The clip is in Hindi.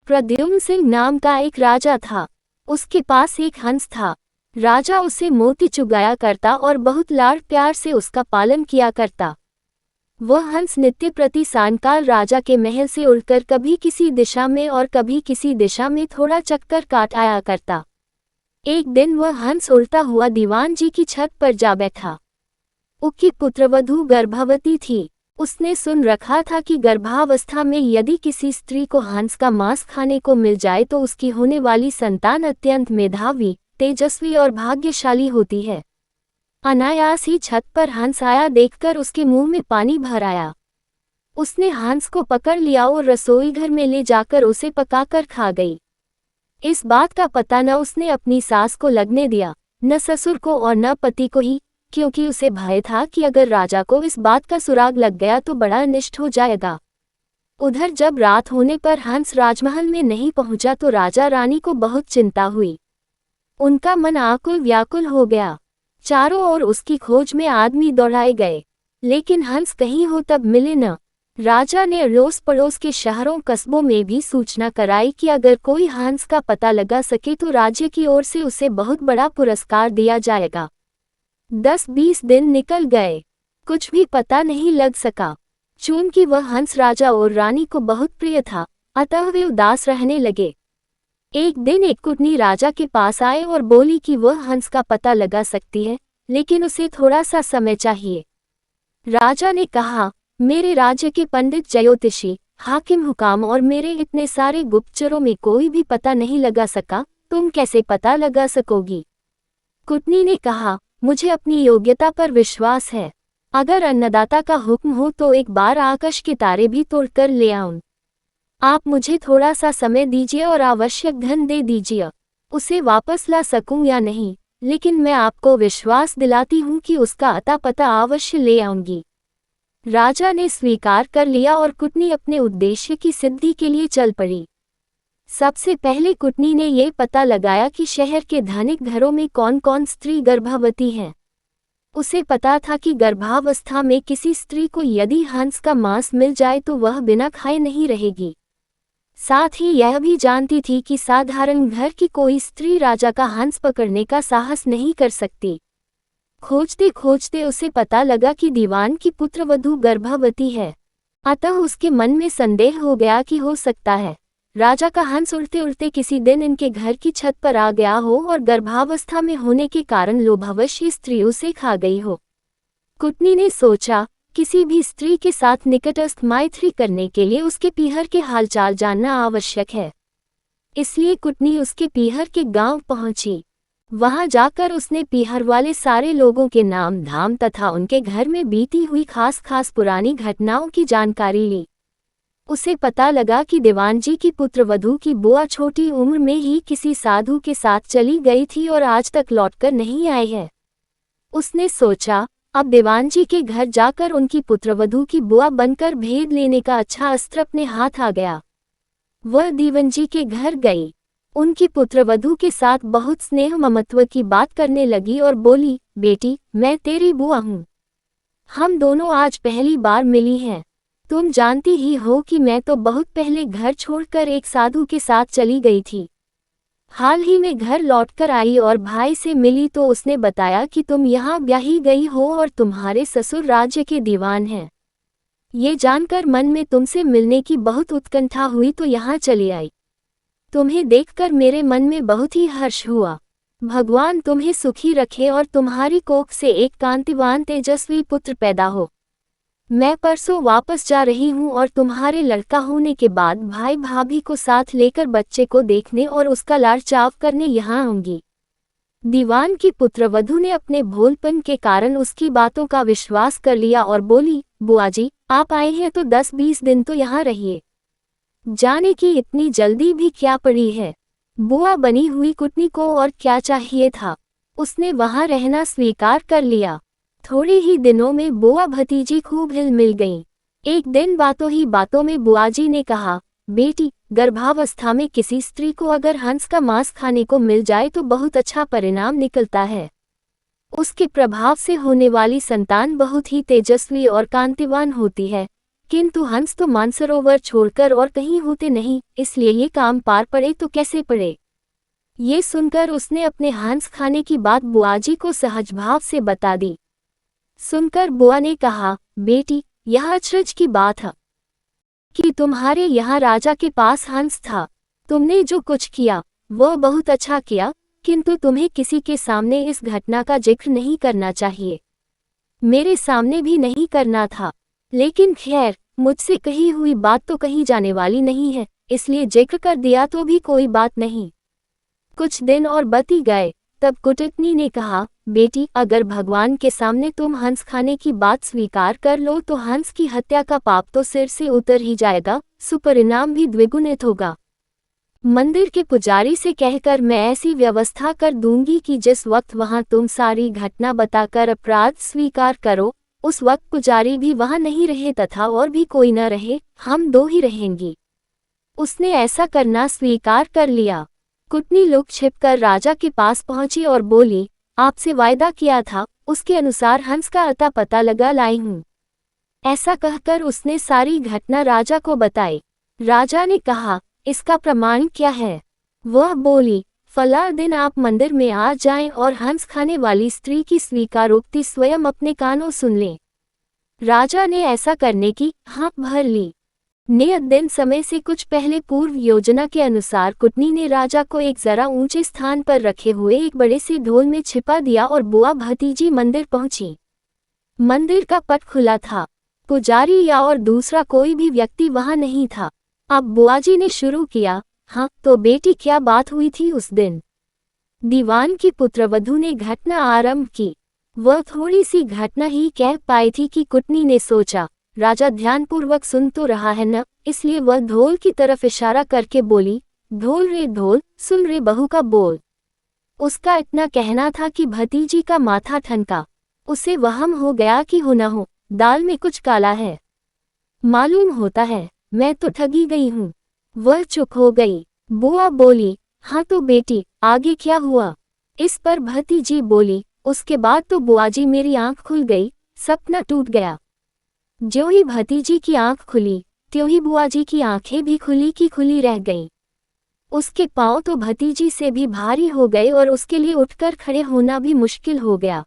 प्रद्युम्न सिंह नाम का एक राजा था। उसके पास एक हंस था। राजा उसे मोती चुगाया करता और बहुत लाड़ प्यार से उसका पालन किया करता। वह हंस नित्य प्रति सायंकाल राजा के महल से उड़कर कभी किसी दिशा में और कभी किसी दिशा में थोड़ा चक्कर काट आया करता। एक दिन वह हंस उड़ता हुआ दीवान जी की छत पर जा बैठा। उसकी पुत्रवधू गर्भवती थी। उसने सुन रखा था कि गर्भावस्था में यदि किसी स्त्री को हंस का मांस खाने को मिल जाए तो उसकी होने वाली संतान अत्यंत मेधावी, तेजस्वी और भाग्यशाली होती है। अनायास ही छत पर हंस आया देखकर उसके मुंह में पानी भर आया। उसने हंस को पकड़ लिया और रसोई घर में ले जाकर उसे पकाकर खा गई। इस बात का पता न उसने अपनी सास को लगने दिया, न ससुर को और न पति को ही, क्योंकि उसे भय था कि अगर राजा को इस बात का सुराग लग गया तो बड़ा अनिष्ट हो जाएगा। उधर जब रात होने पर हंस राजमहल में नहीं पहुंचा तो राजा रानी को बहुत चिंता हुई। उनका मन आकुल व्याकुल हो गया। चारों ओर उसकी खोज में आदमी दौड़ाए गए, लेकिन हंस कहीं हो तब मिले न। राजा ने अड़ोस पड़ोस के शहरों कस्बों में भी सूचना कराई कि अगर कोई हंस का पता लगा सके तो राज्य की ओर से उसे बहुत बड़ा पुरस्कार दिया जाएगा। 10-20 दिन निकल गए, कुछ भी पता नहीं लग सका। चूंकि वह हंस राजा और रानी को बहुत प्रिय था, अतः वे उदास रहने लगे। एक दिन एक कुटनी राजा के पास आए और बोली कि वह हंस का पता लगा सकती है, लेकिन उसे थोड़ा सा समय चाहिए। राजा ने कहा, मेरे राज्य के पंडित, ज्योतिषी, हाकिम, हुकाम और मेरे इतने सारे गुप्तचरों में कोई भी पता नहीं लगा सका, तुम कैसे पता लगा सकोगी? कुटनी ने कहा, मुझे अपनी योग्यता पर विश्वास है। अगर अन्नदाता का हुक्म हो तो एक बार आकाश के तारे भी तोड़कर ले आऊं। आप मुझे थोड़ा सा समय दीजिए और आवश्यक धन दे दीजिए। उसे वापस ला सकूं या नहीं, लेकिन मैं आपको विश्वास दिलाती हूं कि उसका अता पता अवश्य ले आऊंगी। राजा ने स्वीकार कर लिया और कुटनी अपने उद्देश्य की सिद्धि के लिए चल पड़ी। सबसे पहले कुटनी ने ये पता लगाया कि शहर के धनिक घरों में कौन कौन स्त्री गर्भवती है। उसे पता था कि गर्भावस्था में किसी स्त्री को यदि हंस का मांस मिल जाए तो वह बिना खाए नहीं रहेगी। साथ ही यह भी जानती थी कि साधारण घर की कोई स्त्री राजा का हंस पकड़ने का साहस नहीं कर सकती। खोजते खोजते उसे पता लगा कि दीवान की पुत्रवधू गर्भवती है। अतः उसके मन में संदेह हो गया कि हो सकता है राजा का हंस उड़ते उड़ते किसी दिन इनके घर की छत पर आ गया हो और गर्भावस्था में होने के कारण लोभावश स्त्री उसे खा गई हो। कुटनी ने सोचा, किसी भी स्त्री के साथ निकटस्थ मैत्री करने के लिए उसके पीहर के हालचाल जानना आवश्यक है। इसलिए कुटनी उसके पीहर के गांव पहुंची। वहां जाकर उसने पीहर वाले सारे लोगों के नाम धाम तथा उनके घर में बीती हुई खास खास पुरानी घटनाओं की जानकारी ली। उसे पता लगा कि दीवान जी की पुत्रवधू की बुआ छोटी उम्र में ही किसी साधु के साथ चली गई थी और आज तक लौटकर नहीं आई है। उसने सोचा, अब दीवान जी के घर जाकर उनकी पुत्रवधू की बुआ बनकर भेद लेने का अच्छा अस्त्र अपने हाथ आ गया। वह दीवान जी के घर गई। उनकी पुत्रवधू के साथ बहुत स्नेह ममत्व की बात करने लगी और बोली, बेटी, मैं तेरी बुआ हूँ। हम दोनों आज पहली बार मिली हैं। तुम जानती ही हो कि मैं तो बहुत पहले घर छोड़कर एक साधु के साथ चली गई थी। हाल ही में घर लौटकर आई और भाई से मिली तो उसने बताया कि तुम यहाँ ब्याही गई हो और तुम्हारे ससुर राज्य के दीवान हैं। ये जानकर मन में तुमसे मिलने की बहुत उत्कंठा हुई तो यहाँ चली आई। तुम्हें देखकर मेरे मन में बहुत ही हर्ष हुआ। भगवान तुम्हें सुखी रखे और तुम्हारी कोख से एक कांतिवान तेजस्वी पुत्र पैदा हो। मैं परसों वापस जा रही हूँ और तुम्हारे लड़का होने के बाद भाई भाभी को साथ लेकर बच्चे को देखने और उसका लाड़ चाव करने यहाँ आऊंगी। दीवान की पुत्रवधू ने अपने भोलपन के कारण उसकी बातों का विश्वास कर लिया और बोली, बुआ जी, आप आए हैं तो 10-20 दिन तो यहाँ रहिए। जाने की इतनी जल्दी भी क्या पड़ी है? बुआ बनी हुई कुटनी को और क्या चाहिए था? उसने वहाँ रहना स्वीकार कर लिया। थोड़े ही दिनों में बुआ भतीजी खूब हिल मिल गईं। एक दिन बातों ही बातों में बुआ जी ने कहा, बेटी, गर्भावस्था में किसी स्त्री को अगर हंस का मांस खाने को मिल जाए तो बहुत अच्छा परिणाम निकलता है। उसके प्रभाव से होने वाली संतान बहुत ही तेजस्वी और कांतिवान होती है। किंतु हंस तो मानसरोवर छोड़कर और कहीं होते नहीं, इसलिए ये काम पार पड़े तो कैसे पड़े। ये सुनकर उसने अपने हंस खाने की बात बुआजी को सहज भाव से बता दी। सुनकर बुआ ने कहा, बेटी, यह अचरज की बात है कि तुम्हारे यहाँ राजा के पास हंस था। तुमने जो कुछ किया वह बहुत अच्छा किया, किंतु तुम्हें किसी के सामने इस घटना का जिक्र नहीं करना चाहिए। मेरे सामने भी नहीं करना था, लेकिन खैर, मुझसे कही हुई बात तो कही जाने वाली नहीं है, इसलिए जिक्र कर दिया तो भी कोई बात नहीं। कुछ दिन और बती गए, तब कुटनी ने कहा, बेटी, अगर भगवान के सामने तुम हंस खाने की बात स्वीकार कर लो तो हंस की हत्या का पाप तो सिर से उतर ही जाएगा, सुपरिणाम भी द्विगुणित होगा। मंदिर के पुजारी से कहकर मैं ऐसी व्यवस्था कर दूंगी कि जिस वक्त वहां तुम सारी घटना बताकर अपराध स्वीकार करो, उस वक्त पुजारी भी वहां नहीं रहे तथा और भी कोई न रहे, हम दो ही रहेंगी। उसने ऐसा करना स्वीकार कर लिया। कुटनी लुक छिपकर राजा के पास पहुंची और बोली, आपसे वायदा किया था, उसके अनुसार हंस का अता पता लगा लाई हूं। ऐसा कहकर उसने सारी घटना राजा को बताई। राजा ने कहा, इसका प्रमाण क्या है। वह बोली, फला दिन आप मंदिर में आ जाएं और हंस खाने वाली स्त्री की स्वीकारोक्ति स्वयं अपने कानों सुन लें। राजा ने ऐसा करने की हाँक भर ली। नियत दिन समय से कुछ पहले पूर्व योजना के अनुसार कुटनी ने राजा को एक जरा ऊंचे स्थान पर रखे हुए एक बड़े से ढोल में छिपा दिया और बुआ भतीजी मंदिर पहुंची। मंदिर का पट खुला था, पुजारी या और दूसरा कोई भी व्यक्ति वहां नहीं था। अब बुआजी ने शुरू किया, हाँ तो बेटी, क्या बात हुई थी उस दिन। दीवान की पुत्रवधू ने घटना आरंभ की। वह थोड़ी सी घटना ही कह पाई थी कि कुटनी ने सोचा, राजा ध्यानपूर्वक सुन तो रहा है न, इसलिए वह ढोल की तरफ इशारा करके बोली, ढोल रे ढोल, सुन रे बहू का बोल। उसका इतना कहना था कि भतीजी का माथा ठनका। उसे वहम हो गया कि हो न हो, दाल में कुछ काला है। मालूम होता है मैं तो ठगी गई हूँ। वह चुप हो गई। बुआ बोली, हाँ तो बेटी, आगे क्या हुआ। इस पर भतीजी बोली, उसके बाद तो बुआजी मेरी आंख खुल गई, सपना टूट गया। ज्यों ही भतीजी की आंख खुली, त्यों ही बुआजी की आंखें भी खुली की खुली रह गईं। उसके पांव तो भतीजी से भी भारी हो गए और उसके लिए उठकर खड़े होना भी मुश्किल हो गया।